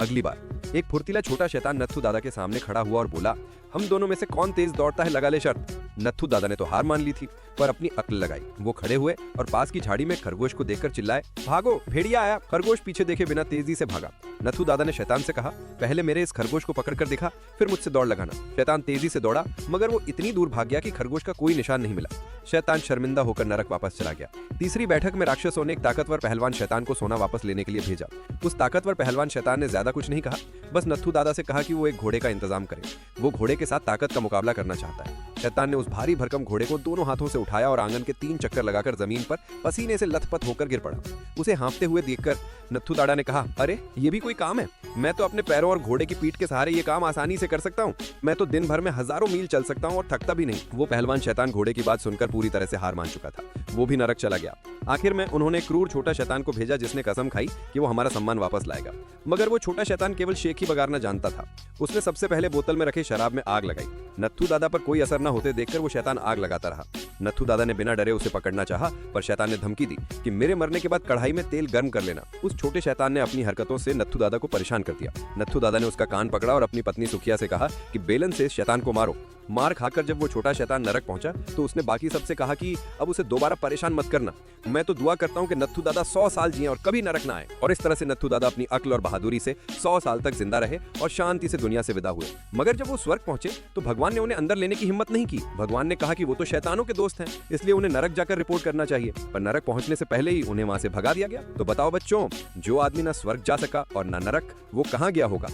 अगली बार एक फुर्तीला छोटा शैतान नत्थू दादा के सामने खड़ा हुआ और बोला, हम दोनों में से कौन तेज दौड़ता है, लगा ले शर्त। नत्थू दादा ने तो हार मान ली थी, पर अपनी अक्ल लगाई। वो खड़े हुए और पास की झाड़ी में खरगोश को देखकर चिल्लाए, भागो भेड़िया आया। खरगोश पीछे देखे बिना तेजी से भागा। नत्थू दादा ने शैतान से कहा, पहले मेरे इस खरगोश को पकड़कर दिखा, फिर मुझसे दौड़ लगाना। शैतान तेजी से दौड़ा, मगर वो इतनी दूर भाग गया कि खरगोश का कोई निशान नहीं मिला। शैतान शर्मिंदा होकर नरक वापस चला गया। तीसरी बैठक में राक्षसों ने एक ताकतवर पहलवान शैतान को सोना वापस लेने के लिए भेजा। उस ताकतवर पहलवान शैतान ने ज्यादा कुछ नहीं कहा, बस नत्थू दादा से कहा कि वो एक घोड़े का इंतजाम करे। वो घोड़े के साथ ताकत का मुकाबला करना चाहता है। शैतान ने उस भारी भरकम घोड़े को दोनों हाथों से उठाया और आंगन के 3 चक्कर लगाकर जमीन पर पसीने से लथपथ होकर गिर पड़ा। उसे हाँफते हुए देखकर नत्थू दादा ने कहा, अरे ये भी कोई काम है? मैं तो अपने पैरों और घोड़े की पीठ के सहारे ये काम आसानी से कर सकता हूँ। मैं तो दिन भर में हजारों मील चल सकता हूँ और थकता भी नहीं। वो पहलवान शैतान घोड़े की बात सुनकर पूरी तरह से हार मान चुका था। वो भी नरक चला गया। आखिर में उन्होंने क्रूर छोटा शैतान को भेजा, जिसने कसम खाई कि वो हमारा सम्मान वापस लाएगा। मगर वो छोटा शैतान केवल शेख ही बगारना जानता था। उसने सबसे पहले बोतल में रखे शराब में आग लगाई। नत्थू दादा पर कोई असर न होते देखकर वो शैतान आग लगाता रहा। नत्थू दादा ने बिना डरे उसे पकड़ना चाहा, पर शैतान ने धमकी दी कि मेरे मरने के बाद कढ़ाई में तेल गर्म कर लेना। उस छोटे शैतान ने अपनी हरकतों से नत्थू दादा को परेशान कर दिया। नत्थू दादा ने उसका कान पकड़ा और अपनी पत्नी सुखिया से कहा कि बेलन से शैतान को मारो। मार खाकर जब वो छोटा शैतान नरक पहुंचा तो उसने बाकी सबसे कहा कि अब उसे दोबारा परेशान मत करना। मैं तो दुआ करता हूं कि नत्थू दादा 100 साल जिए और कभी नरक ना आए। और इस तरह से नत्थू दादा अपनी अक्ल और बहादुरी से 100 साल तक जिंदा रहे और शांति से दुनिया से विदा हुए। मगर जब वो स्वर्ग पहुंचे तो भगवान ने उन्हें अंदर लेने की हिम्मत नहीं की। भगवान ने कहा कि वो तो शैतानों के दोस्त हैं, इसलिए उन्हें नरक जाकर रिपोर्ट करना चाहिए। पर नरक पहुंचने से पहले ही उन्हें वहां से भगा दिया गया। तो बताओ बच्चों, जो आदमी ना स्वर्ग जा सका और ना नरक, वो कहाँ गया होगा?